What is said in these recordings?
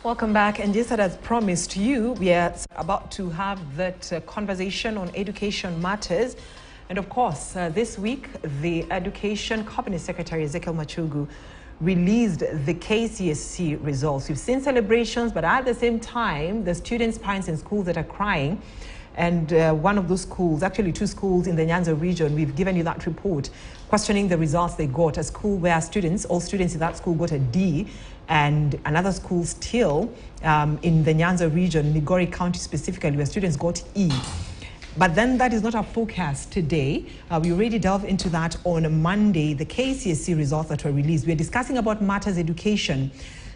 Welcome back. And just as promised you, we are about to have that conversation on education matters. And of course, this week, the Education Cabinet Secretary Ezekiel Machugu released the KCSE results. We've seen celebrations, but at the same time, the students, parents in schools that are crying. And one of those schools, actually two schools in the Nyanza region, we've given you that report questioning the results they got. A school where all students in that school got a D, and another school still in the Nyanza region, Migori County specifically, where students got E. But then that is not our forecast today. We already delved into that on Monday, the KCSE results that were released. We're discussing about matters education.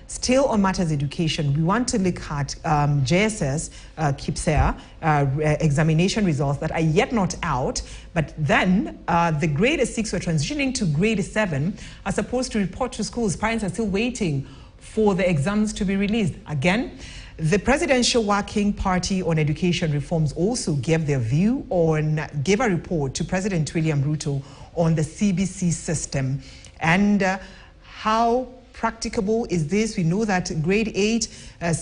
Still on matters education, we want to look at JSS, KIPSEA, examination results that are yet not out, but then the grade 6 were transitioning to grade 7 are supposed to report to schools. Parents are still waiting for the exams to be released. Again, the Presidential Working Party on Education Reforms also gave a report to President William Ruto on the CBC system and how practicable is this? We know that grade 8,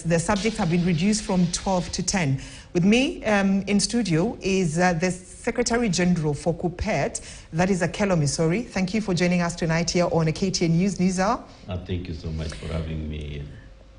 the subjects have been reduced from 12 to 10. With me in studio is the Secretary General for KUPPET, that is Akelo Misori. Thank you for joining us tonight here on a KTN News Hour. Thank you so much for having me.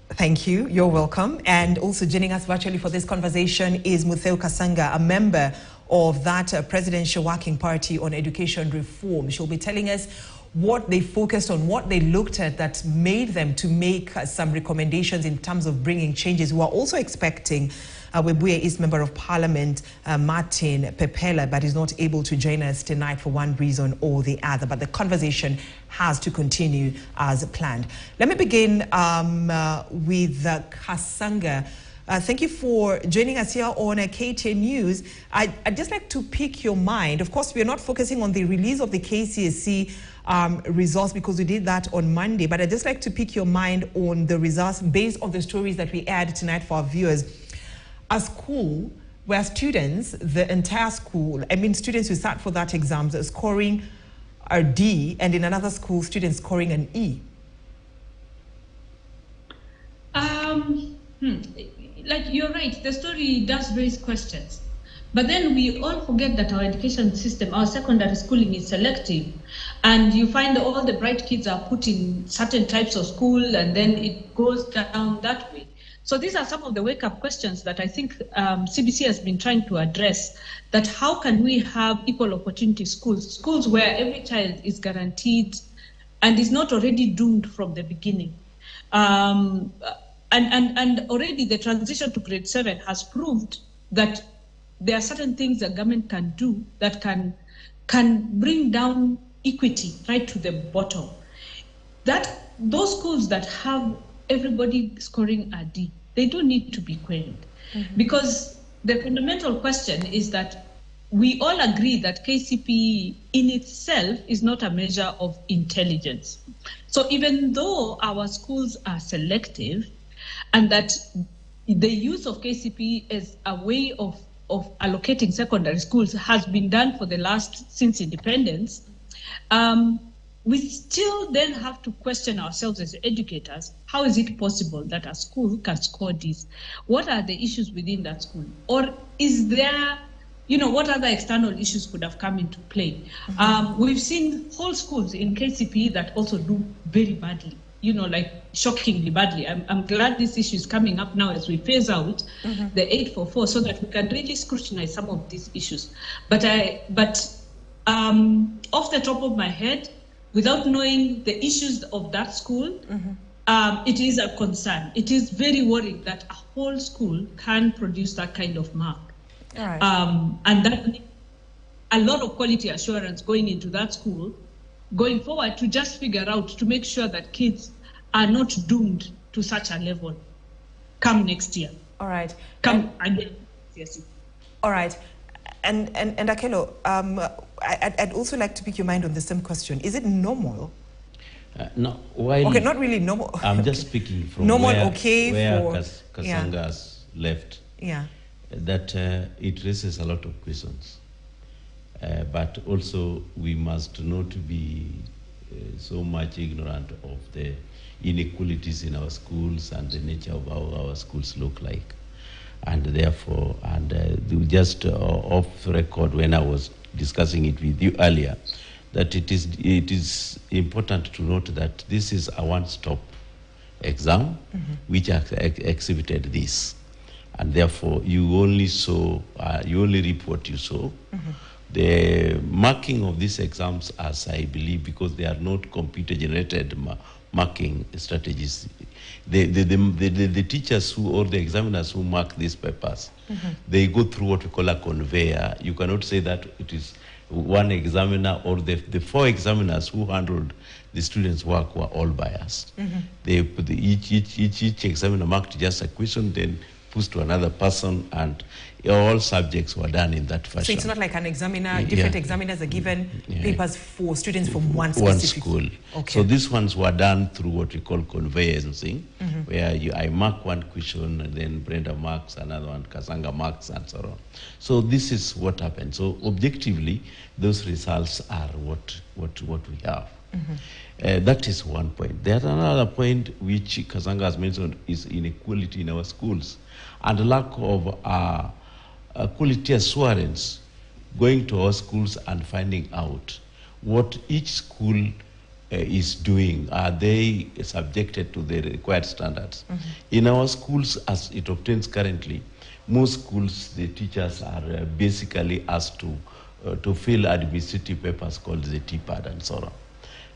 Thank you. You're welcome. And also joining us virtually for this conversation is Mutheu Kasanga, a member of that Presidential Working Party on Education Reform. She'll be telling us what they focused on, what they looked at that made them to make some recommendations in terms of bringing changes. We are also expecting Webuye East Member of Parliament, Martin Pepela, but is not able to join us tonight for one reason or the other. But the conversation has to continue as planned. Let me begin with Kasanga. Thank you for joining us here on KTN News. I'd just like to pick your mind. Of course, we are not focusing on the release of the KCSE results because we did that on Monday, but I'd just like to pick your mind on the results based on the stories that we aired tonight for our viewers. A school where students, the entire school, students who sat for that exam are scoring a D, and in another school, students scoring an E. Like you're right, the story does raise questions. But then we all forget that our education system, our secondary schooling is selective. And you find all the bright kids are put in certain types of school and then it goes down that way. So these are some of the wake-up questions that I think CBC has been trying to address, that how can we have equal opportunity schools where every child is guaranteed and is not already doomed from the beginning. And already the transition to grade 7 has proved that there are certain things that government can do that can bring down equity right to the bottom. Those schools that have everybody scoring a D, they do need to be queried. Because the fundamental question is that we all agree that KCPE in itself is not a measure of intelligence. So even though our schools are selective and that the use of KCPE as a way of allocating secondary schools has been done since independence, we still then have to question ourselves as educators. How is it possible that a school can score this? What are the issues within that school? Or is there, what other external issues could have come into play? We've seen whole schools in KCPE that also do very badly, like shockingly badly. I'm glad this issue is coming up now as we phase out the 844 so that we can really scrutinize some of these issues. But off the top of my head, without knowing the issues of that school, it is a concern. It is very worrying that a whole school can produce that kind of mark. All right. And that needs a lot of quality assurance going into that school, going forward, to just figure out, to make sure that kids are not doomed to such a level come next year. All right. Again. Yes. All right. And Akelo, I'd also like to pick your mind on the same question. Is it normal? No. Okay, not really normal. I'm just speaking from normal, where Kasanga has left. Yeah. That it raises a lot of questions. But also we must not be so much ignorant of the inequalities in our schools and the nature of how our schools look like. And therefore, just off record when I was discussing it with you earlier, that it is important to note that this is a one-stop exam which exhibited this. And therefore, you only reap what you sow. The marking of these exams, as I believe, because they are not computer-generated marking strategies, the teachers or the examiners who mark these papers, they go through what we call a conveyor. You cannot say that it is one examiner or the 4 examiners who handled the students' work were all biased. They put each examiner marked just a question, then pushed to another person, and all subjects were done in that fashion. So it's not like an examiner, different examiners are given papers for students from one specific school. Okay. So these ones were done through what we call conveyancing, where I mark one question, and then Brenda marks another one, Kasanga marks, and so on. So this is what happened. So objectively, those results are what we have. That is one point. There's another point which Kasanga has mentioned is inequality in our schools and lack of quality assurance, going to our schools and finding out what each school is doing. Are they subjected to the required standards? In our schools, as it obtains currently, most schools, the teachers are basically asked to fill administrative papers called the T-pad and so on.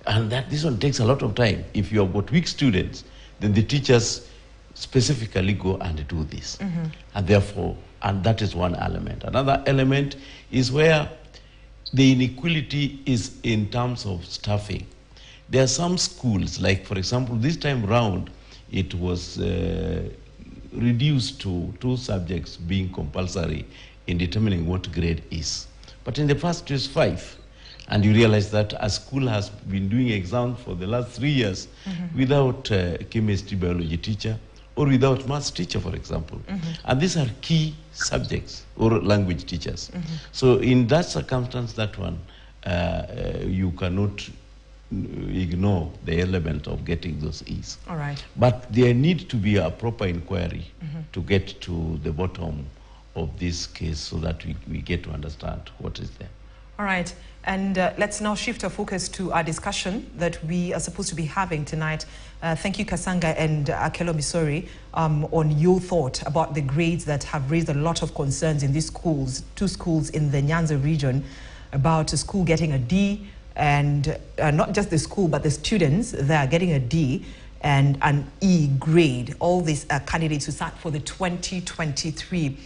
And this one takes a lot of time. If you have got weak students, then the teachers specifically go and do this. And therefore, and that is one element. Another element is where the inequality is in terms of staffing. There are some schools, like for example, this time round, it was reduced to 2 subjects being compulsory in determining what grade is. But in the past it was 5. And you realize that a school has been doing exams for the last 3 years without a chemistry, biology teacher, or without maths teacher, for example. And these are key subjects, or language teachers. So in that circumstance, that one, you cannot ignore the element of getting those E's. All right. But there needs to be a proper inquiry to get to the bottom of this case so that we get to understand what is there. All right. And let's now shift our focus to our discussion that we are supposed to be having tonight. Thank you, Kasanga and Akelo Misori, on your thought about the grades that have raised a lot of concerns in these schools, 2 schools in the Nyanza region, about a school getting a D, and not just the school, but the students that are getting a D and an E grade. All these candidates who sat for the 2023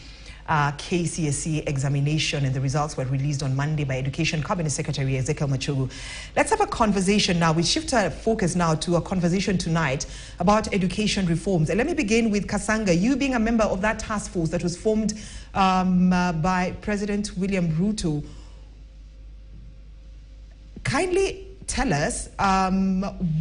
KCSE examination, and the results were released on Monday by Education Cabinet Secretary Ezekiel Machogu. Let's have a conversation now. We shift our focus now to a conversation tonight about education reforms. And let me begin with Kasanga. You being a member of that task force that was formed by President William Ruto, kindly tell us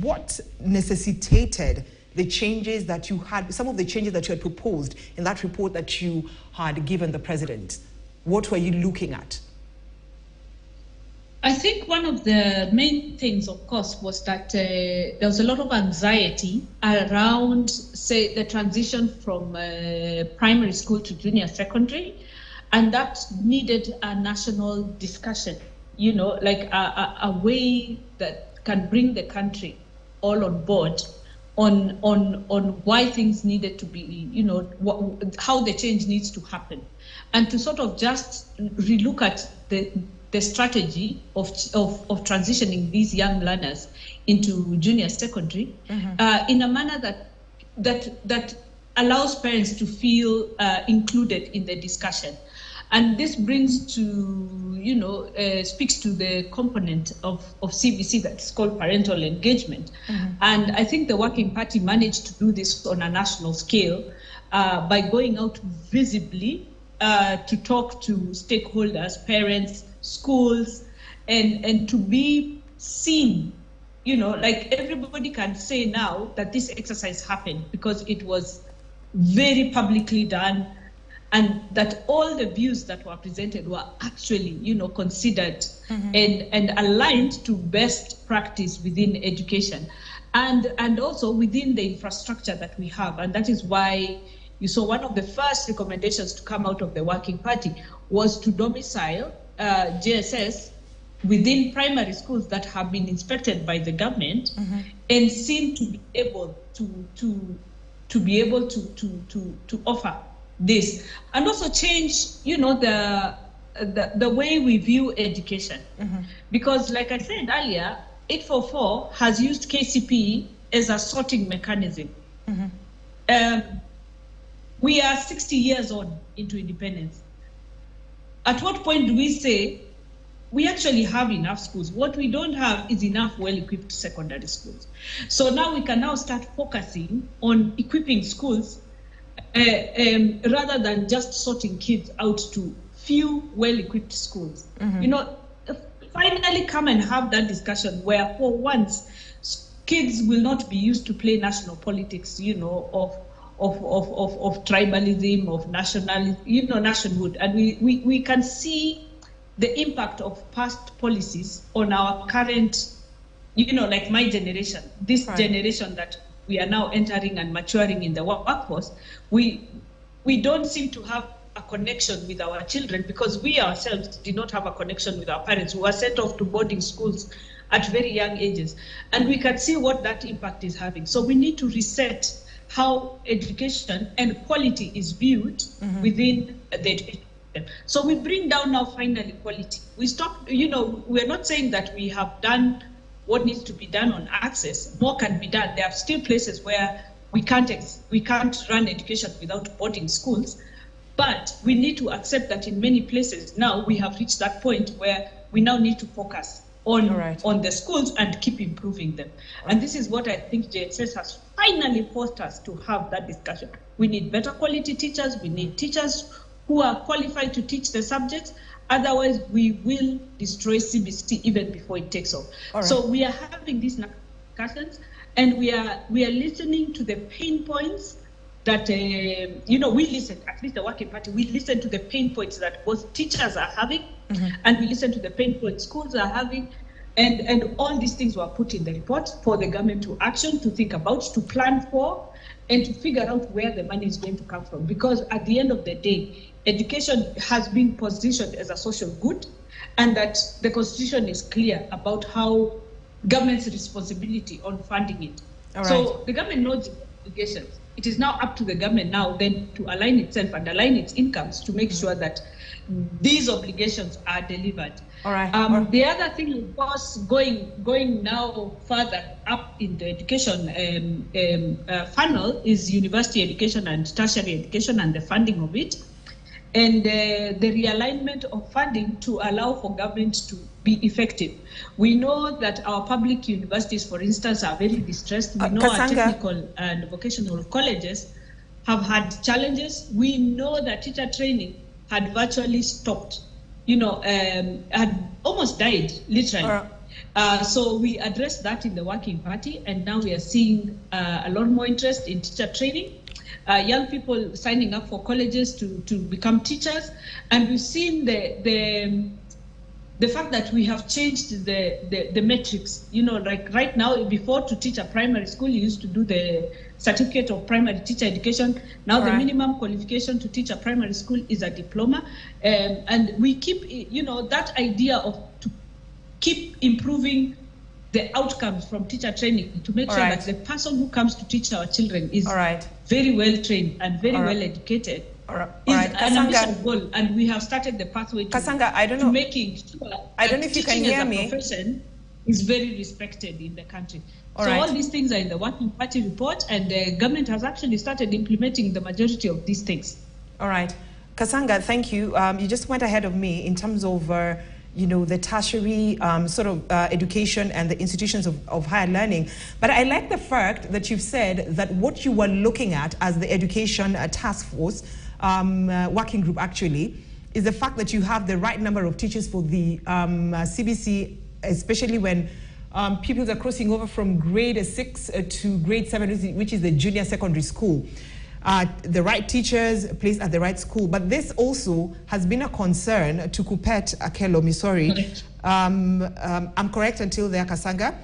what necessitated the changes that you had, some of the changes that you had proposed in that report that you had given the president. What were you looking at? I think one of the main things, of course, was that there was a lot of anxiety around, say, the transition from primary school to junior secondary, and that needed a national discussion, you know, like a way that can bring the country all on board on why things needed to be, you know, how the change needs to happen, and to sort of just relook at the strategy of transitioning these young learners into junior secondary in a manner that allows parents to feel included in the discussion. And this brings to, you know, speaks to the component of CBC that's called parental engagement. And I think the Working Party managed to do this on a national scale by going out visibly to talk to stakeholders, parents, schools, and to be seen. You know, like everybody can say now that this exercise happened because it was very publicly done. and that all the views that were presented were actually, considered and aligned to best practice within education, and also within the infrastructure that we have. And that is why you saw one of the first recommendations to come out of the Working Party was to domicile JSS within primary schools that have been inspected by the government and seem to be able to offer this, and also change, the way we view education. Because, like I said earlier, 844 has used KCPE as a sorting mechanism. We are 60 years on into independence. At what point do we say we actually have enough schools? What we don't have is enough well-equipped secondary schools. So now we can now start focusing on equipping schools rather than just sorting kids out to few well-equipped schools. Finally come and have that discussion where for once kids will not be used to play national politics, of tribalism, of nationalism, nationhood. And we can see the impact of past policies on our current, like my generation, this generation that we are now entering and maturing in the workforce. We don't seem to have a connection with our children because we ourselves did not have a connection with our parents who were sent off to boarding schools at very young ages. And we can see what that impact is having. So we need to reset how education and quality is viewed within the education system. So we bring down now finally quality. We stop, we're not saying that we have done what needs to be done on access. More can be done. There are still places where we can't run education without boarding schools. But we need to accept that in many places now we have reached that point where we now need to focus on the schools and keep improving them. And this is what I think JSS has finally forced us to have that discussion. We need better quality teachers. We need teachers who are qualified to teach the subjects. Otherwise, we will destroy CBC even before it takes off. So we are having these discussions, and we are listening to the pain points that, we listen, at least the Working Party, we listen to the pain points that both teachers are having, and we listen to the pain points schools are having, and all these things were put in the report for the government to action, to think about, to plan for, and to figure out where the money is going to come from. Because at the end of the day, education has been positioned as a social good, and that the Constitution is clear about how government's responsibility on funding it. So the government knows the obligations. It is now up to the government now then to align itself and align its incomes to make sure that these obligations are delivered. The other thing, of course, going now further up in the education funnel is university education and tertiary education and the funding of it, and the realignment of funding to allow for government to be effective. We know that our public universities, for instance, are very distressed. We know our technical and vocational colleges have had challenges. We know that teacher training had virtually stopped, had almost died, literally. So we addressed that in the Working Party, and now we are seeing a lot more interest in teacher training. Young people signing up for colleges to become teachers, and we've seen the fact that we have changed the metrics. Like right now, before to teach a primary school, you used to do the certificate of primary teacher education. Now the minimum qualification to teach a primary school is a diploma, and we keep, that idea of to keep improving the outcomes from teacher training to make sure that the person who comes to teach our children is very well trained and very well educated. Is an ambitious goal, and we have started the pathway to making sure that teaching as a profession is very respected in the country. All these things are in the Working Party report, and the government has actually started implementing the majority of these things. All right. Kasanga, thank you. You just went ahead of me in terms of the tertiary education and the institutions of higher learning. But I like the fact that you've said that what you were looking at as the education task force working group actually is the fact that you have the right number of teachers for the CBC, especially when pupils are crossing over from grade 6 to grade 7, which is the junior secondary school. the right teachers placed at the right school. But this also has been a concern to Kupet Akelo Misori. I'm correct until there, Kasanga.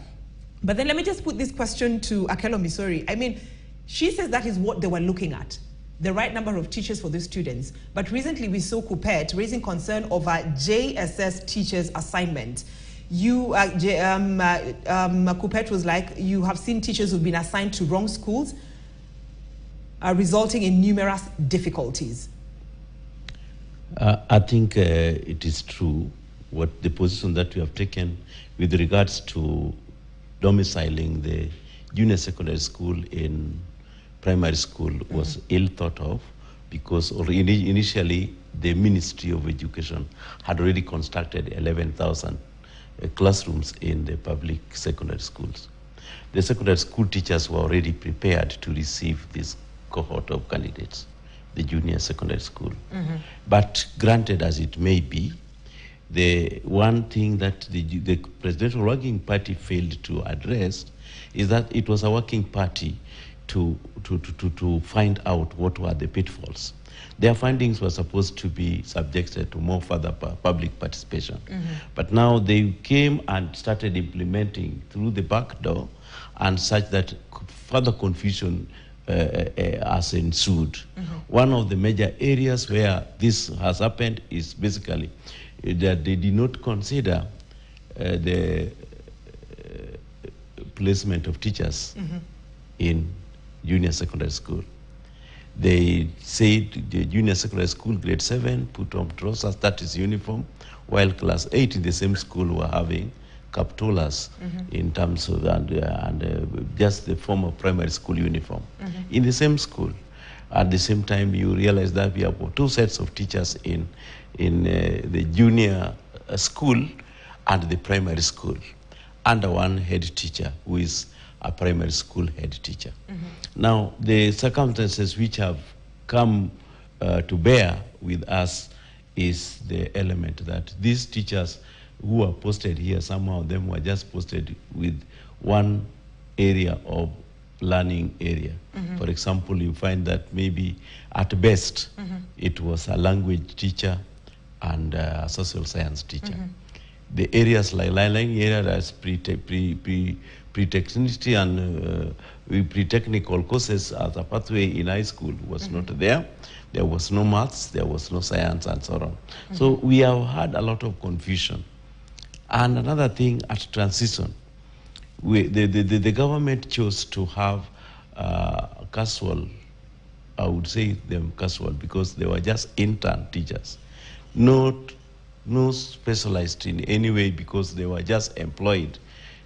But then let me just put this question to Akelo Misori. I mean, she says that is what they were looking at, the right number of teachers for the students. But recently we saw Kupet raising concern over JSS teachers' assignment. Kupet was like, you have seen teachers who've been assigned to wrong schools, resulting in numerous difficulties. I think it is true what the position that we have taken with regards to domiciling the junior secondary school in primary school was ill thought of, because initially the Ministry of Education had already constructed 11,000 classrooms in the public secondary schools. The secondary school teachers were already prepared to receive this cohort of candidates, the junior secondary school. But granted as it may be, the one thing that the Presidential Working Party failed to address is that it was a working party to find out what were the pitfalls. Their findings were supposed to be subjected to more further public participation. But now they came and started implementing through the back door, and such that further confusion has ensued. One of the major areas where this has happened is basically that they did not consider the placement of teachers in junior secondary school. They said the junior secondary school grade 7 put on trousers, that is uniform, while class 8 in the same school were having captolas in terms of just the form of primary school uniform in the same school. At the same time, you realize that we have two sets of teachers in the junior school and the primary school, under one head teacher who is a primary school head teacher. Now, the circumstances which have come to bear with us is the element that these teachers who are posted here, some of them were just posted with one area of learning area. For example, you find that maybe at best it was a language teacher and a social science teacher. The areas like learning area as pre-technicity and pre-technical courses as a pathway in high school was not there. There was no maths, there was no science, and so on. So we have had a lot of confusion. And another thing, at transition, the government chose to have casual, I would say them casual, because they were just intern teachers, no specialized in any way, because they were just employed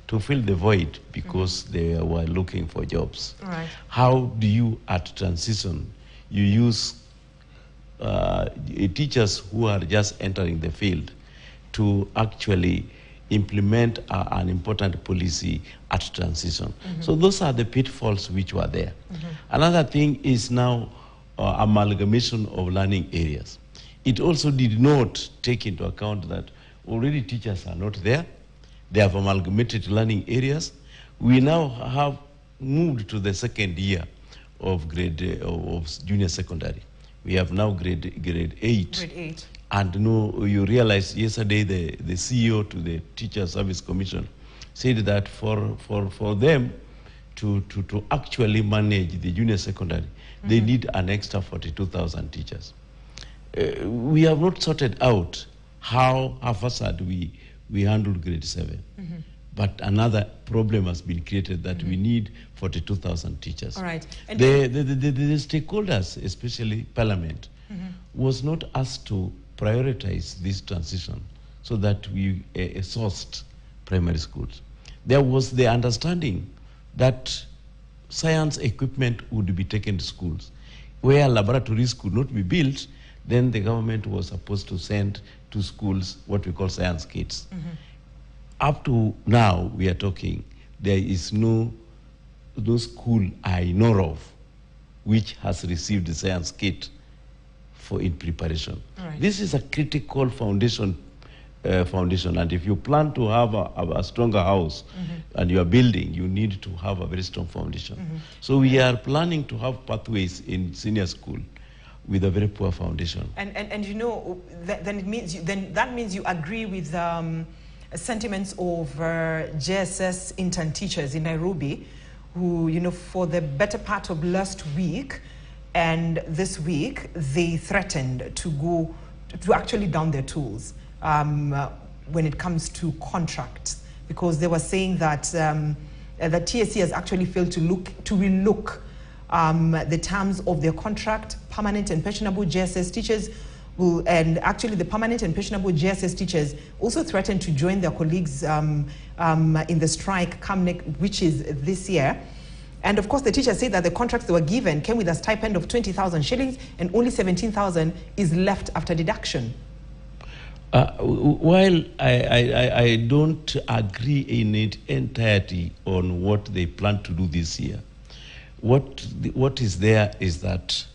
to fill the void because they were looking for jobs. Right. How do you, at transition, you use teachers who are just entering the field to actually implement an important policy at transition? So those are the pitfalls which were there. Another thing is now amalgamation of learning areas. It also did not take into account that already teachers are not there. They have amalgamated learning areas. We now have moved to the second year of junior secondary. We have now grade 8. Grade 8. And you realize yesterday the CEO to the Teacher Service Commission said that for them to actually manage the junior secondary, they need an extra 42,000 teachers. We have not sorted out how haphazard we handle grade 7. But another problem has been created that we need 42,000 teachers. All right. And the stakeholders, especially Parliament, was not asked to prioritize this transition so that we sourced primary schools. There was the understanding that science equipment would be taken to schools. Where laboratories could not be built, then the government was supposed to send to schools what we call science kits. Up to now, we are talking, there is no school I know of which has received the science kit in preparation. Right. This is a critical foundation foundation. And if you plan to have a stronger house and you are building, you need to have a very strong foundation. So we are planning to have pathways in senior school with a very poor foundation. And you know, then that means you agree with sentiments of JSS intern teachers in Nairobi, who, you know, for the better part of last week and this week, they threatened to actually down their tools when it comes to contracts, because they were saying that the TSC has actually failed to relook the terms of their contract. Permanent and pensionable JSS teachers will, and actually the permanent and pensionable JSS teachers also threatened to join their colleagues in the strike which is this year. And of course, the teachers say that the contracts they were given came with a stipend of 20,000 shillings and only 17,000 is left after deduction. While I don't agree in its entirety on what they plan to do this year, what is there is that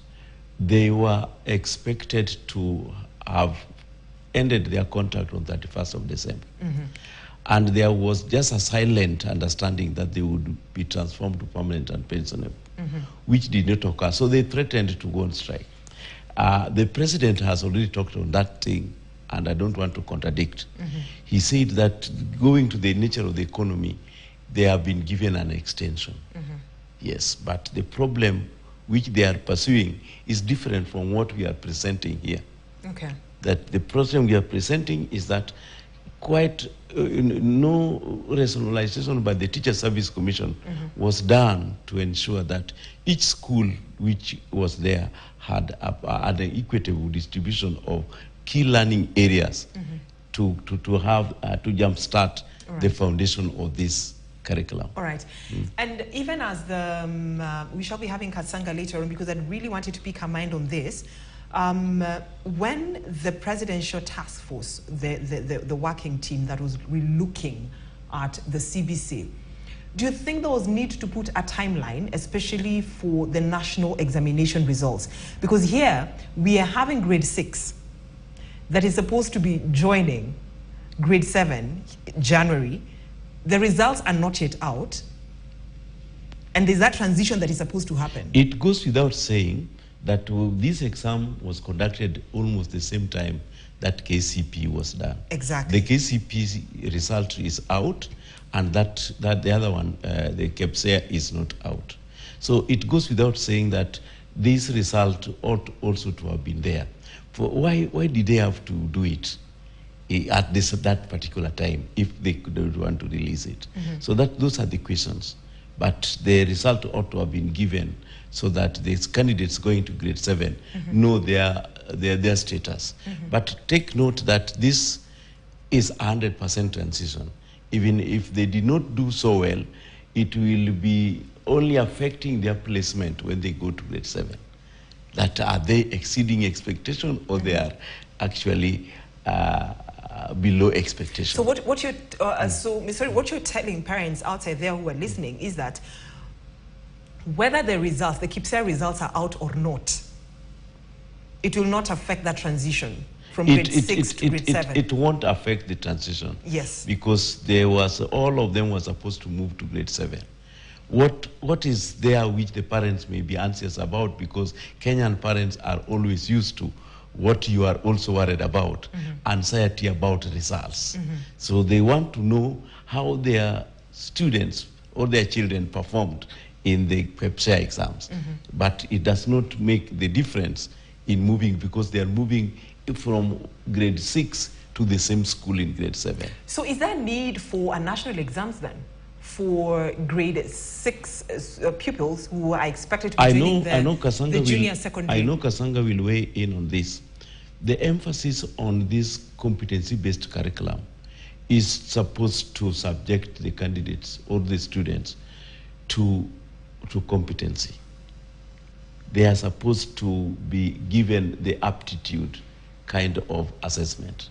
they were expected to have ended their contract on 31st of December. And there was just a silent understanding that they would be transformed to permanent and pensionable, which did not occur. So they threatened to go on strike. The president has already talked on that thing, and I don't want to contradict. He said that going to the nature of the economy, they have been given an extension. Yes, but the problem which they are pursuing is different from what we are presenting here. Okay. That the problem we are presenting is that quite no rationalization by the Teacher Service Commission was done to ensure that each school which was there had an equitable distribution of key learning areas to jumpstart the foundation of this curriculum. All right. And even as we shall be having Kasanga later on, because I really wanted to pick her mind on this. When the presidential task force, the working team that was relooking at the CBC, do you think there was need to put a timeline, especially for the national examination results? Because here we are having grade 6 that is supposed to be joining grade 7 January. The results are not yet out, and there's that transition that is supposed to happen. It goes without saying that this exam was conducted almost the same time that KCP was done. Exactly. The KCP result is out, and that the other one, the KEPSEA, is not out. So it goes without saying that this result ought also to have been there. For why did they have to do it at that particular time if they could want to release it? So those are the questions. But the result ought to have been given so that these candidates going to grade 7 know their status. But take note that this is 100% transition. Even if they did not do so well, it will be only affecting their placement when they go to grade 7. That are they exceeding expectation, or they are actually below expectation? So what you're telling parents outside there who are listening is that whether the results, the KEPSEA results, are out or not, it will not affect that transition from grade 6 to grade 7. It won't affect the transition. Yes. Because all of them were supposed to move to grade 7. What is there which the parents may be anxious about, because Kenyan parents are always used to what you are also worried about, anxiety about results. So they want to know how their students or their children performed in the KEPSEA exams. But it does not make the difference in moving, because they are moving from grade 6 to the same school in grade 7. So is there a need for a national exams then for grade 6 pupils who are expected to be joining the junior secondary? I know Kasanga will weigh in on this. The emphasis on this competency-based curriculum is supposed to subject the candidates or the students to competency. They are supposed to be given the aptitude kind of assessment.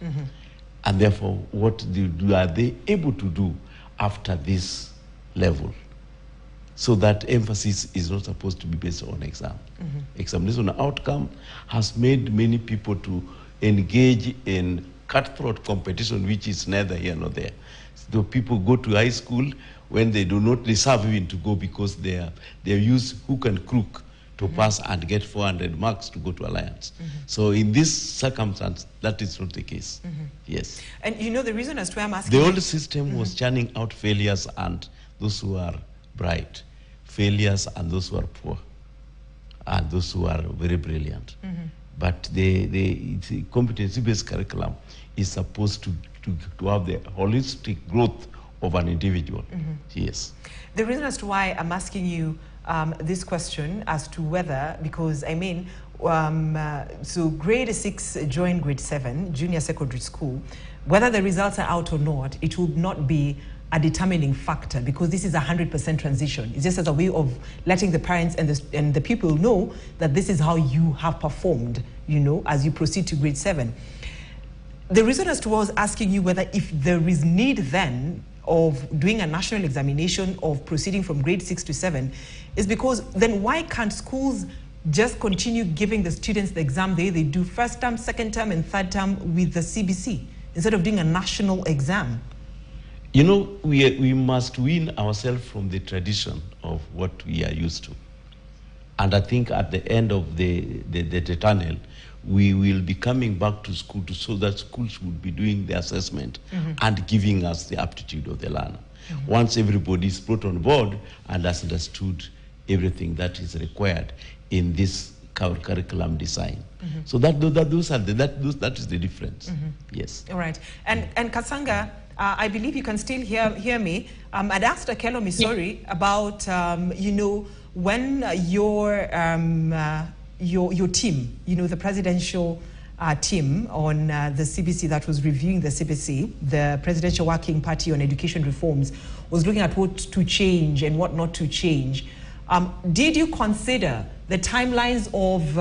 And therefore, what are they able to do after this level? So that emphasis is not supposed to be based on exam. Examination outcome has made many people to engage in cutthroat competition, which is neither here nor there. So people go to high school when they do not deserve even to go because they use hook and crook to pass and get 400 marks to go to Alliance. So in this circumstance, that is not the case. Yes. And you know the reason as to why I'm asking... The old system was churning out failures and those who are bright, failures and those who are poor, and those who are very brilliant. But the competency-based curriculum is supposed to have the holistic growth of an individual. Yes. The reason as to why I'm asking you this question as to whether, because I mean, so grade 6 joined grade 7, junior secondary school, whether the results are out or not, it will not be a determining factor because this is 100% transition. It's just as a way of letting the parents and the people know that this is how you have performed, you know, as you proceed to grade 7. The reason as to why I was asking you whether if there is need then of doing a national examination of proceeding from grade 6 to 7 is because then why can't schools just continue giving the students the exam they do first term, second term, and third term with the CBC instead of doing a national exam? You know, we must wean ourselves from the tradition of what we are used to. And I think at the end of the tunnel, we will be coming back to school so that schools will be doing the assessment and giving us the aptitude of the learner. Once everybody is brought on board and has understood everything that is required in this curriculum design. So that is the difference. Yes. All right. And Kasanga, I believe you can still hear me. I'd asked Akelo Misori about you know, when your team, you know, the presidential team on the CBC that was reviewing the CBC, the Presidential Working Party on Education Reforms, was looking at what to change and what not to change. Did you consider the timelines of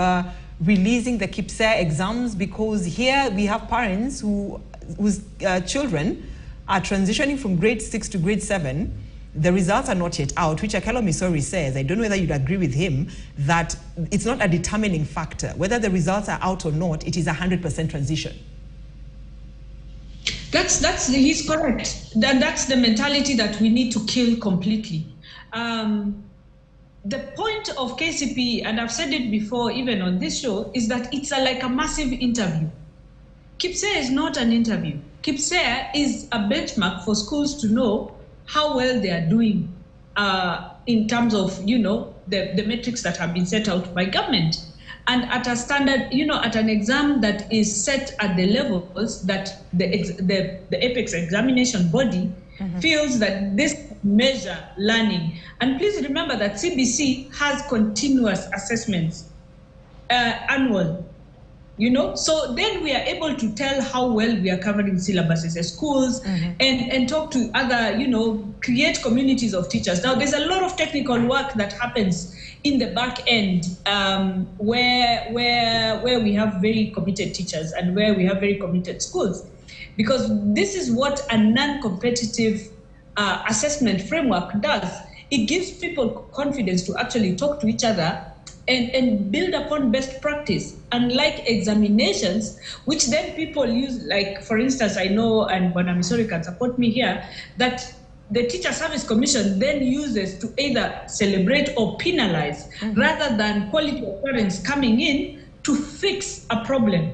releasing the KIPSEA exams? Because here we have parents whose children are transitioning from grade 6 to grade 7. The results are not yet out, which Akelo Misori says, I don't know whether you'd agree with him, that it's not a determining factor. Whether the results are out or not, it is 100% transition. He's correct. That's the mentality that we need to kill completely. The point of KCP, and I've said it before even on this show, is that it's like a massive interview. KIPSEA is not an interview. KIPSEA is a benchmark for schools to know how well they are doing in terms of, you know, the metrics that have been set out by government. And at a standard, you know, at an exam that is set at the levels that the apex examination body feels that this measure learning. And please remember that CBC has continuous assessments annual. You know, so then we are able to tell how well we are covering syllabuses at schools and talk to other, you know, create communities of teachers. Now, there's a lot of technical work that happens in the back end where we have very committed teachers and where we have very committed schools, because this is what a non-competitive assessment framework does. It gives people confidence to actually talk to each other and build upon best practice, unlike examinations, which then people use, like, for instance, I know, and Bwana Misori can support me here, that the Teacher Service Commission then uses to either celebrate or penalize, rather than quality assurance coming in to fix a problem.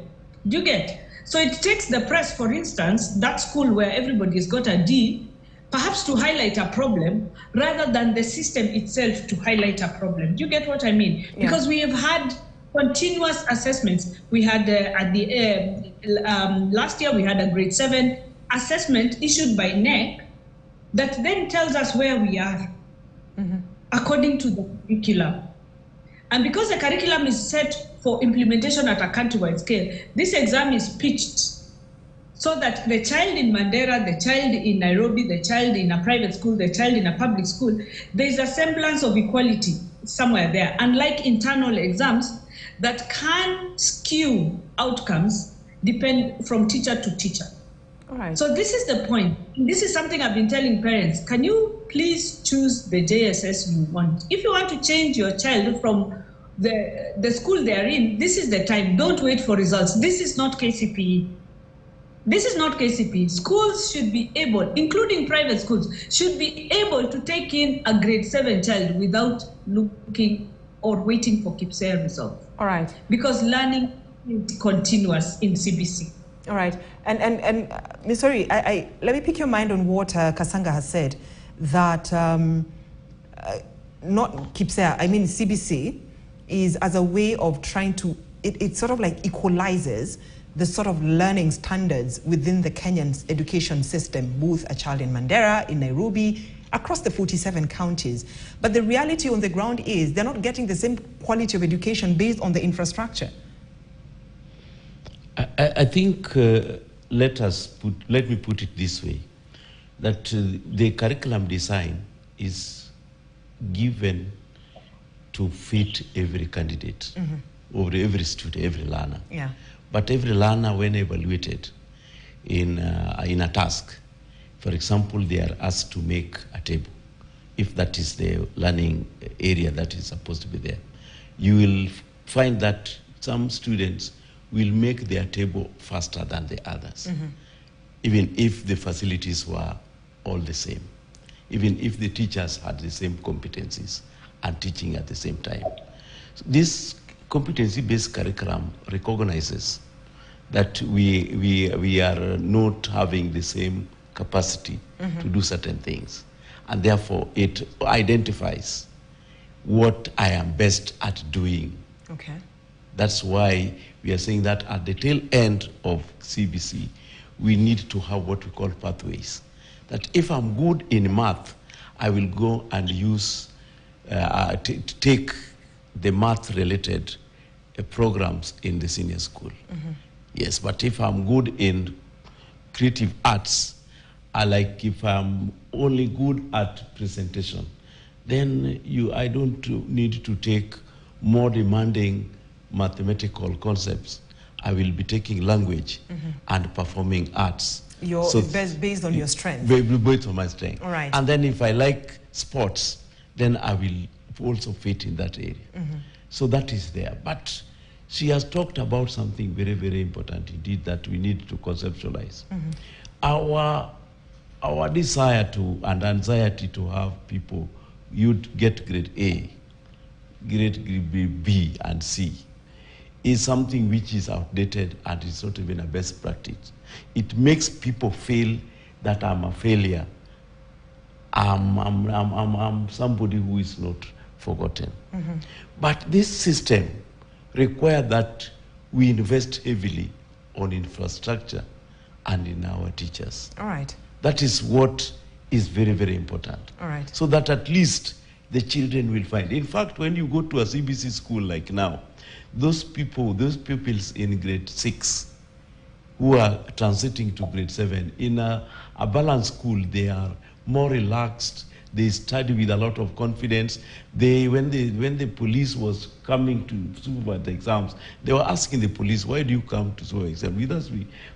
Do you get? So it takes the press, for instance, that school where everybody's got a D, perhaps to highlight a problem rather than the system itself to highlight a problem. Do you get what I mean? Yeah. Because we have had continuous assessments. We had at the last year we had a grade 7 assessment issued by NEC that then tells us where we are according to the curriculum. And because the curriculum is set for implementation at a countrywide scale, this exam is pitched so that the child in Mandera, the child in Nairobi, the child in a private school, the child in a public school, there is a semblance of equality somewhere there, unlike internal exams that can skew outcomes depend from teacher to teacher. All right. So this is the point. This is something I've been telling parents. Can you please choose the JSS you want? If you want to change your child from the school they are in, this is the time. Don't wait for results. This is not KCPE. This is not KCP. Schools should be able, including private schools, should be able to take in a grade 7 child without looking or waiting for KIPSEA results. All right. Because learning is continuous in CBC. All right. And Ms. Ori, let me pick your mind on what Kasanga has said, that not KIPSEA, I mean CBC, is as a way of trying to, it sort of like equalizes the sort of learning standards within the Kenyan education system, both a child in Mandera, in Nairobi, across the 47 counties. But the reality on the ground is they're not getting the same quality of education based on the infrastructure. I think, let me put it this way, that the curriculum design is given to fit every candidate, or every student, every learner. Yeah. But every learner, when evaluated in a task, for example, they are asked to make a table, if that is the learning area that is supposed to be there. You will find that some students will make their table faster than the others, even if the facilities were all the same, even if the teachers had the same competencies and teaching at the same time. So this competency-based curriculum recognizes that we are not having the same capacity to do certain things, and therefore it identifies what I am best at doing. Okay. That's why we are saying that at the tail end of CBC, we need to have what we call pathways. That if I'm good in math, I will go and use, take the math-related programs in the senior school. Yes, but if I'm good in creative arts, if I'm only good at presentation, then I don't need to take more demanding mathematical concepts. I will be taking language and performing arts. Based on your strength. Based on my strength. All right. And then if I like sports, then I will also fit in that area. So that is there. But she has talked about something very, very important indeed that we need to conceptualize. Our desire to and anxiety to have people, you'd get grade A, grade B and C, is something which is outdated and is not even a best practice. It makes people feel that I'm a failure. I'm somebody who is not forgotten. But this system requires that we invest heavily on infrastructure and in our teachers. All right. That is what is very, very important. All right. So that at least the children will find. In fact, when you go to a CBC school like now, those pupils in grade 6 who are transiting to grade 7, in a balanced school, they are more relaxed. They study with a lot of confidence. When the police was coming to supervise the exams, they were asking the police, why do you come to supervise exam? With us,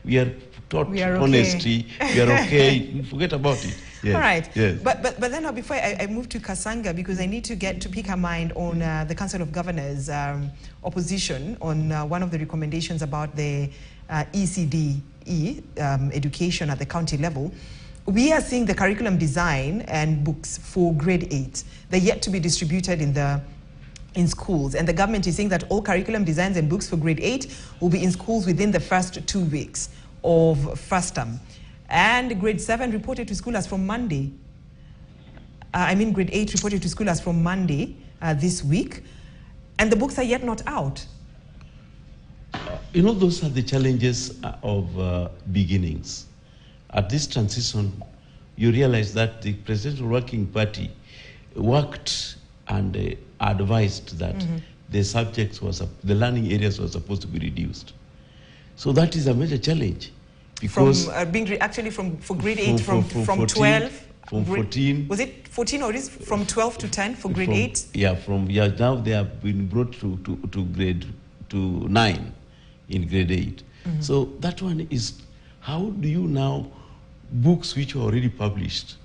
we are taught honesty, we are okay, forget about it. Yes. All right. Yes. But then now, before I move to Kasanga, because I need to pick her mind on the Council of Governors' opposition on one of the recommendations about the ECDE education at the county level. We are seeing the curriculum design and books for grade 8. They're yet to be distributed in schools, and the government is saying that all curriculum designs and books for grade 8 will be in schools within the first 2 weeks of first term. And grade 7 reported to school as from Monday. Grade 8 reported to school as from Monday this week, and the books are yet not out. Those are the challenges of beginnings. At this transition, you realize that the Presidential Working Party worked and advised that the subjects the learning areas were supposed to be reduced. So that is a major challenge. Because for grade 8 from 14, 12? From 14. Was it 14 or is it from 12 to 10 for grade 8? Yeah, now they have been brought to 9 in grade 8. So that one is, how do you now, books which were already published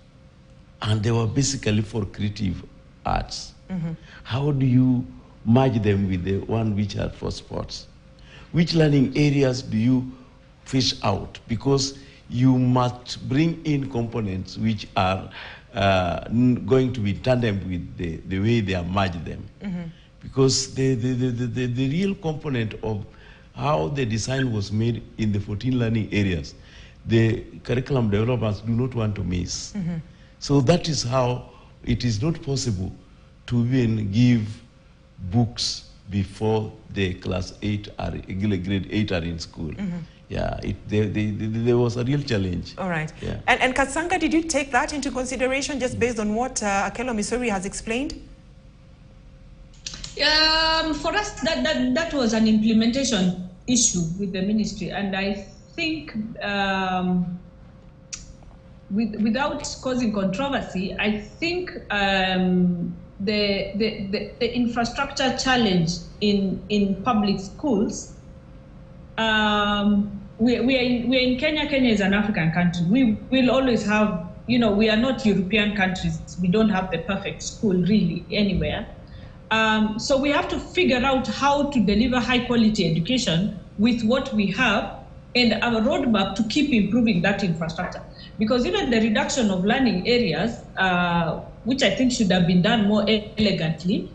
and they were basically for creative arts, how do you merge them with the one which are for sports? Which learning areas do you fish out, because you must bring in components which are going to be tandem with the way they are merged them. Because the real component of how the design was made in the 14 learning areas, the curriculum developers do not want to miss. So that is how it is not possible to even give books before the class 8 or grade 8 are in school. Yeah, there was a real challenge. All right. Yeah. And Kasanga, did you take that into consideration just based on what Akelo Missouri has explained? For us, that was an implementation issue with the ministry, and I think without causing controversy, I think the infrastructure challenge in public schools. We are in Kenya. Kenya is an African country. We will always have, we are not European countries. We don't have the perfect school really anywhere. So we have to figure out how to deliver high quality education with what we have and our roadmap to keep improving that infrastructure. Because even the reduction of learning areas, which I think should have been done more elegantly,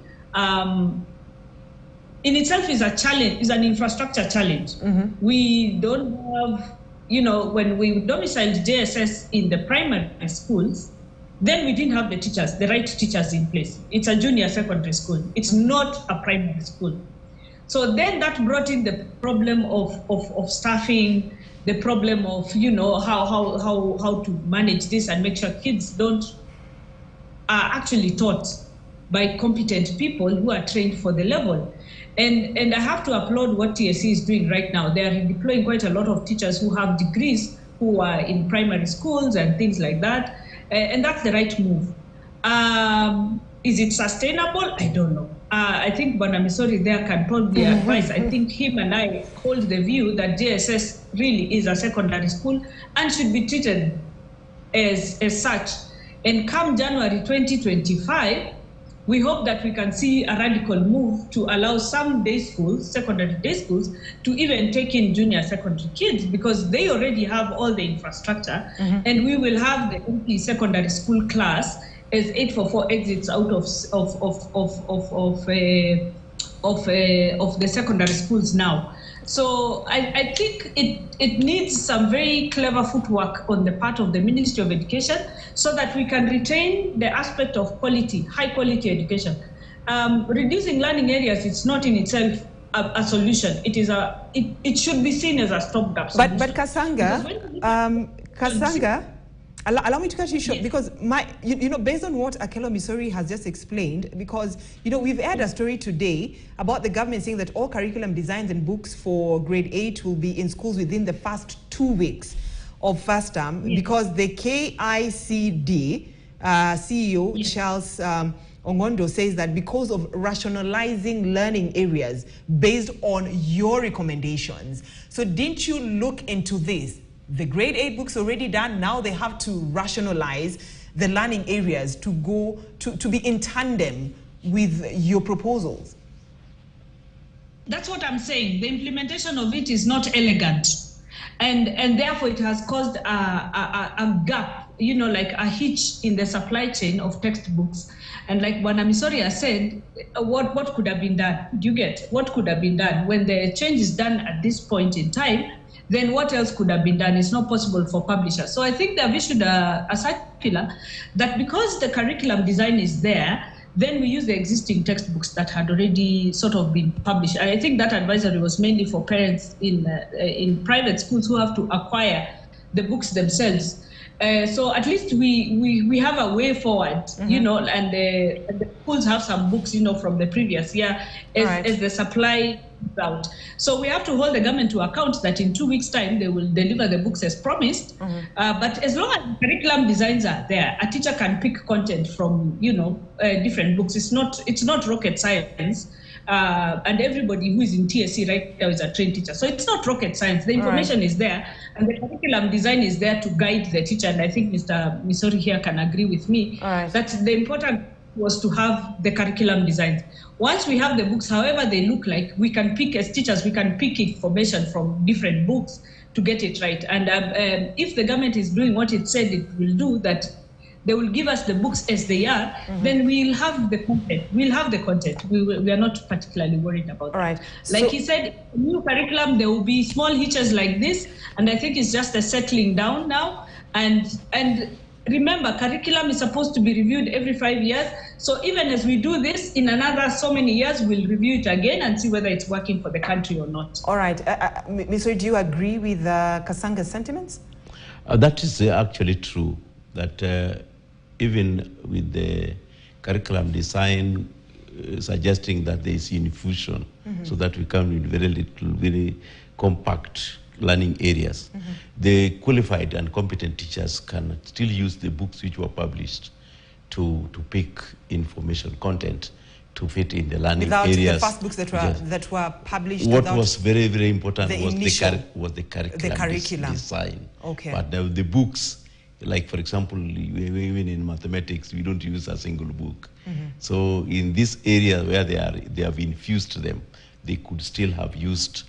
in itself is a challenge, is an infrastructure challenge. We don't have, when we domiciled JSS in the primary schools, then we didn't have the teachers, the right teachers in place. It's a junior secondary school. It's not a primary school. So then that brought in the problem of staffing, the problem of, how to manage this and make sure kids are actually taught by competent people who are trained for the level. And I have to applaud what TSC is doing right now. They are deploying quite a lot of teachers who have degrees, who are in primary schools and things like that. And that's the right move. Is it sustainable? I don't know. I think Bwana Misori there can probably advise. I think him and I hold the view that JSS really is a secondary school and should be treated as such. And come January 2025, we hope that we can see a radical move to allow some day schools, secondary day schools, to even take in junior secondary kids, because they already have all the infrastructure, and we will have the empty secondary school class as 844 exits out of the secondary schools now. So I think it needs some very clever footwork on the part of the Ministry of Education so that we can retain the aspect of quality, high quality education. Reducing learning areas, it's not in itself a solution. It should be seen as a stopgap solution. But Kasanga, allow me to cut you short, because based on what Akelo Misori has just explained, because we've aired a story today about the government saying that all curriculum designs and books for grade 8 will be in schools within the first 2 weeks of first term, because the KICD CEO Charles Ongondo says that because of rationalizing learning areas based on your recommendations. So didn't you look into this? The grade 8 books already done, now they have to rationalize the learning areas to go to be in tandem with your proposals. That's what I'm saying. The implementation of it is not elegant. And therefore it has caused a gap, like a hitch in the supply chain of textbooks. And like Bwana Misori has said, what could have been done? Do you get? What could have been done? When the change is done at this point in time, then what else could have been done? It's not possible for publishers. So I think they have issued a circular that because the curriculum design is there, then we use the existing textbooks that had already sort of been published. And I think that advisory was mainly for parents in private schools who have to acquire the books themselves. So at least we have a way forward, and the schools have some books, from the previous year as the supply out. So we have to hold the government to account that in 2 weeks' time they will deliver the books as promised. But as long as the curriculum designs are there, a teacher can pick content from different books. It's not rocket science. And everybody who is in TSC right now is a trained teacher. So it's not rocket science. The information is there, and the curriculum design is there to guide the teacher. And I think Mr. Misori here can agree with me that the important was to have the curriculum designs. Once we have the books, however they look like, we can pick, as teachers, we can pick information from different books to get it right. And if the government is doing what it said it will do, that they will give us the books as they are, then we'll have the content. We'll have the content. We are not particularly worried about that. Right. Like he said, new curriculum, there will be small hitches like this, and I think it's just a settling down now. And remember, curriculum is supposed to be reviewed every 5 years. So even as we do this, in another so many years, we'll review it again and see whether it's working for the country or not. All right. Mr. Do you agree with Kasanga's sentiments? That is actually true, that even with the curriculum design suggesting that there is infusion, so that we come with very little, very compact learning areas. The qualified and competent teachers can still use the books which were published to pick information content to fit in the learning without areas. The first books that were published. What was very, very important was the curriculum design. Okay. But now the books, like for example, even in mathematics, we don't use a single book. So in this area where they have infused them, they could still have used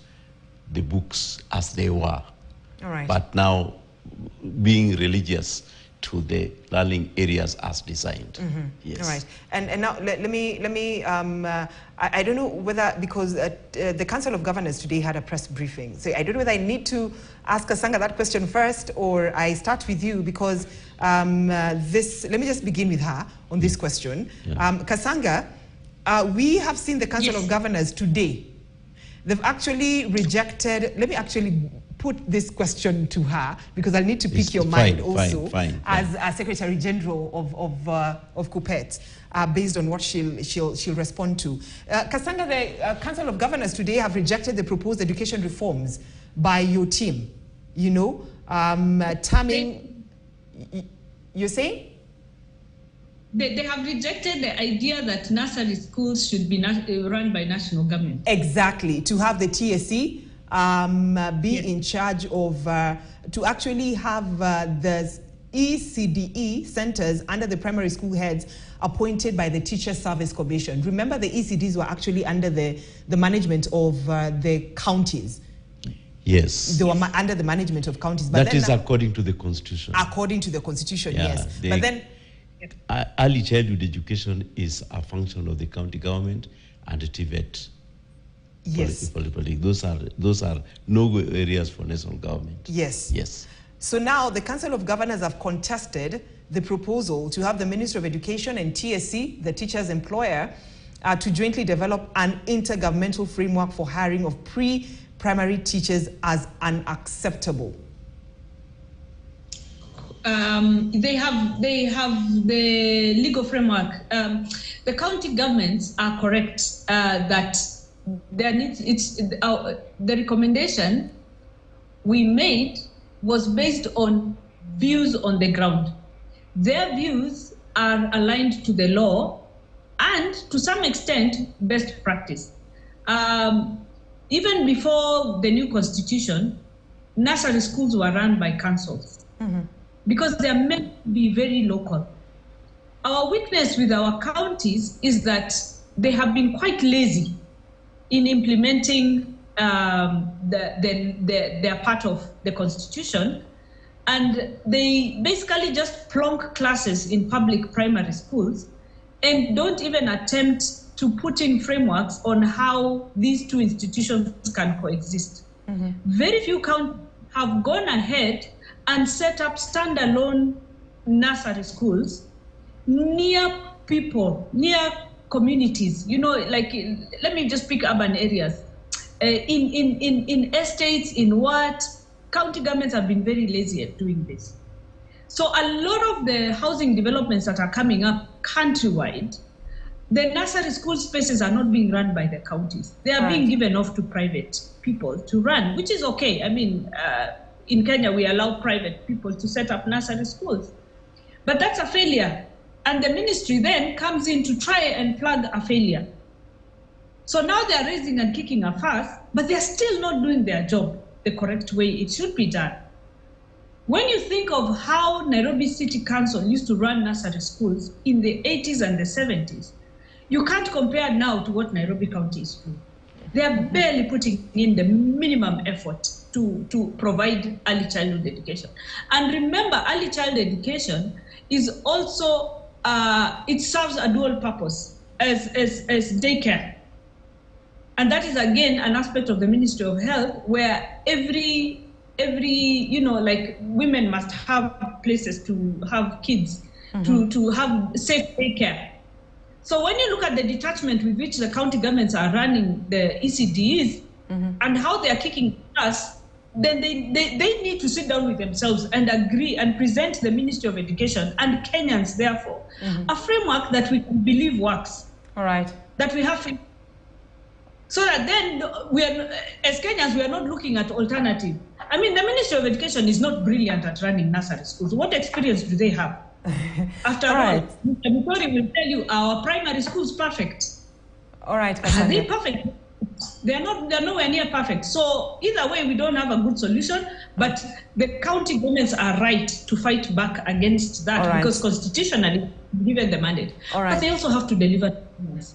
the books as they were. All right. But now being religious to the learning areas as designed. Yes. All right. And now let me I don't know whether, because the Council of Governors today had a press briefing, so I don't know whether I need to ask Kasanga that question first, or I start with you, because let me just begin with her on this question. Kasanga, we have seen the Council of Governors today. They've actually rejected, let me actually put this question to her, because I need to pick your mind also as a Secretary General of KUPPET, based on what she'll respond to. Kasanga, the Council of Governors today have rejected the proposed education reforms by your team. You know, terming, you're saying? They have rejected the idea that nursery schools should be run by national government. Exactly, to have the TSE be in charge of, to actually have the ECDE centers under the primary school heads appointed by the Teacher Service Commission. Remember, the ECDs were actually under the management of the counties. Yes. They were under the management of counties. But that is according to the Constitution. According to the Constitution, yes. But then early childhood education is a function of the county government and the TVET. Yes. Those are no areas for national government. Yes. Yes. So now the Council of Governors have contested the proposal to have the Ministry of Education and TSC, the teacher's employer, to jointly develop an intergovernmental framework for hiring of pre-primary teachers as unacceptable. They have the legal framework. The county governments are correct that there needs, the recommendation we made was based on views on the ground. Their views are aligned to the law and to some extent best practice. Even before the new constitution, nursery schools were run by councils. Because they are meant to be very local. Our weakness with our counties is that they have been quite lazy in implementing their part of the constitution, and they basically just plonk classes in public primary schools and don't even attempt to put in frameworks on how these two institutions can coexist. Very few counties have gone ahead and set up standalone nursery schools near people, near communities. You know, like, let me just pick urban areas. In estates, in what, county governments have been very lazy at doing this. So a lot of the housing developments that are coming up countrywide, the nursery school spaces are not being run by the counties. They are being given off to private people to run, which is okay. I mean, in Kenya, we allow private people to set up nursery schools. But that's a failure. And the ministry then comes in to try and plug a failure. So now they're raising and kicking a fuss, but they're still not doing their job the correct way it should be done. When you think of how Nairobi City Council used to run nursery schools in the 80s and the 70s, you can't compare now to what Nairobi County is doing. They are barely putting in the minimum effort to provide early childhood education. And remember, early child education is also, it serves a dual purpose as daycare. And that is, again, an aspect of the Ministry of Health where every like women must have places to have kids, to have safe daycare. So when you look at the detachment with which the county governments are running the ECDEs and how they are kicking us, then they need to sit down with themselves and agree and present the Ministry of Education and Kenyans, therefore, a framework that we believe works. All right. That we have, so that then we are, as Kenyans, we are not looking at alternative. I mean, the Ministry of Education is not brilliant at running nursery schools. What experience do they have? After all, Mr. will tell you our primary schools perfect. All right, Are they perfect? They're nowhere near perfect. So either way, we don't have a good solution, but the county governments are right to fight back against that because constitutionally given the mandate. But they also have to deliver,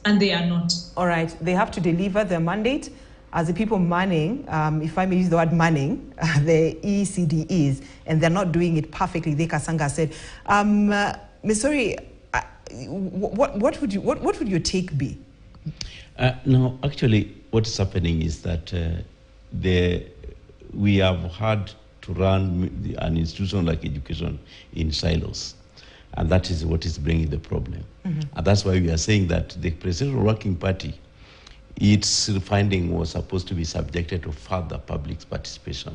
and they are not. All right, they have to deliver their mandate. As the people manning, if I may use the word manning, the ECDEs, and they're not doing it perfectly, they Kasanga said. Missouri, what would your take be? No, actually, what is happening is that we have had to run an institution like education in silos, and that is what is bringing the problem. And that's why we are saying that the Presidential Working Party, its finding was supposed to be subjected to further public participation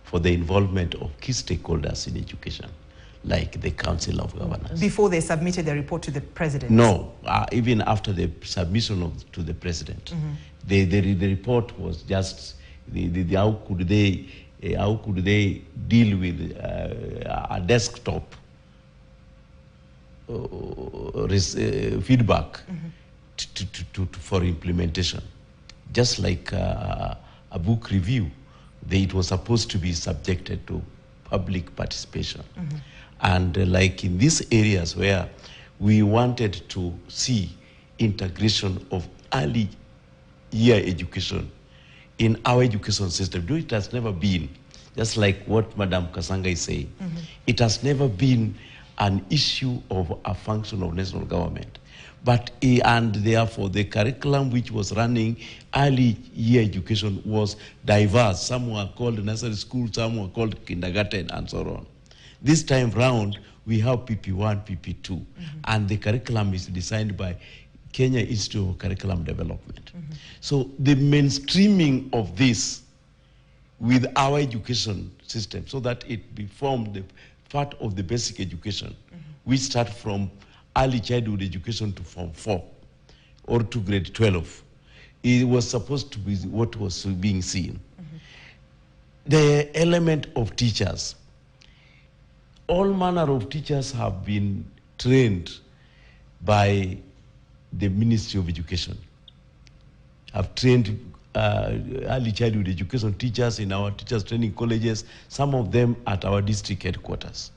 for the involvement of key stakeholders in education, like the Council of Governors. Before they submitted the report to the President? No, even after the submission to the President. The report was just how could they deal with a desktop feedback for implementation. Just like a book review, it was supposed to be subjected to public participation. And like in these areas where we wanted to see integration of early year education in our education system, though it has never been, just like what Madam Kasanga is saying, it has never been an issue of a function of national government. But, and therefore, the curriculum which was running early year education was diverse. Some were called nursery school, some were called kindergarten, and so on. This time round, we have PP1, PP2, and the curriculum is designed by Kenya Institute of Curriculum Development. So the mainstreaming of this with our education system so that it be formed the part of the basic education, we start from early childhood education to Form 4 or to grade 12. It was supposed to be what was being seen. The element of teachers. All manner of teachers have been trained by the Ministry of Education. Have trained early childhood education teachers in our teachers training colleges, some of them at our district headquarters.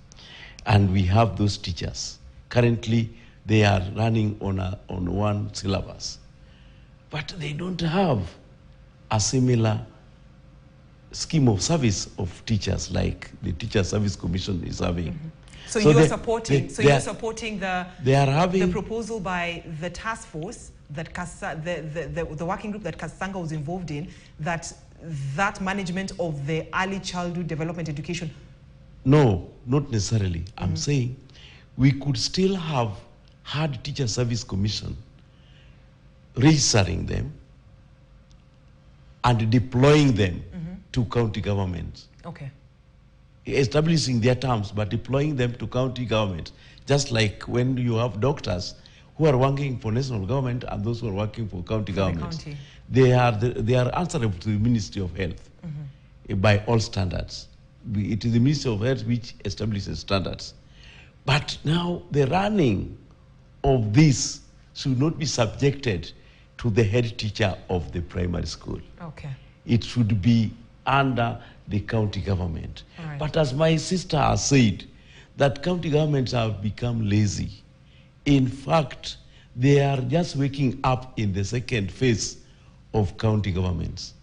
And we have those teachers. Currently, they are running on one syllabus. But they don't have a similar scheme of service of teachers like the Teacher Service Commission is having. So you're supporting the proposal by the task force that the working group that Kasanga was involved in, that management of the early childhood development education? No, not necessarily. I'm saying we could still have had Teacher Service Commission registering them and deploying them to county governments. Okay. Establishing their terms, but deploying them to county governments. Just like when you have doctors who are working for national government and those who are working for county governments. They are answerable to the Ministry of Health by all standards. It is the Ministry of Health which establishes standards. But now the running of this should not be subjected to the head teacher of the primary school. Okay. It should be under the county government. Right. But as my sister has said, that county governments have become lazy. In fact, they are just waking up in the second phase of county governments,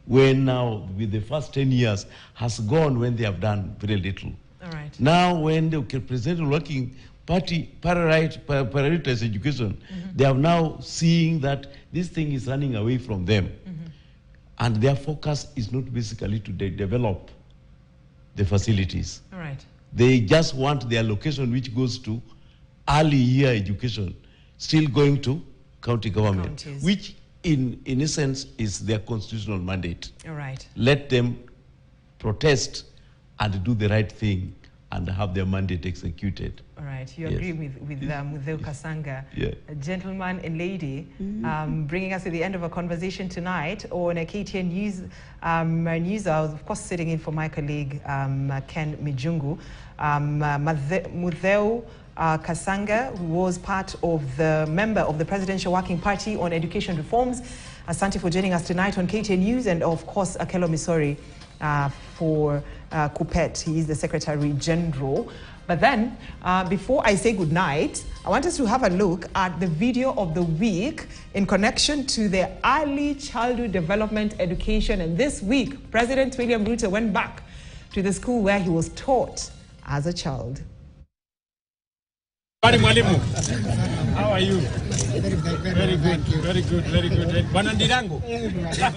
when now with the first 10 years has gone when they have done very little. All right. Now when the President Working Party prioritize education, they are now seeing that this thing is running away from them. And their focus is not basically to develop the facilities. All right. They just want their allocation, which goes to early year education, still going to county government, which in essence is their constitutional mandate. All right. Let them protest and do the right thing and have their mandate executed. All right. You agree with Mudheu Kasanga, a gentleman and lady, bringing us to the end of our conversation tonight on a KTN News. News. I was, of course, sitting in for my colleague, Ken Mijungu. Mudheu Kasanga, who was part of the member of the Presidential Working Party on Education Reforms. Asante for joining us tonight on KTN News, and of course, Akelo Misori for Kupet. He is the Secretary General. But then, before I say goodnight, I want us to have a look at the video of the week in connection to the early childhood development education. And this week, President William Ruto went back to the school where he was taught as a child. How are you? Very good, very good, very good. Banandirango.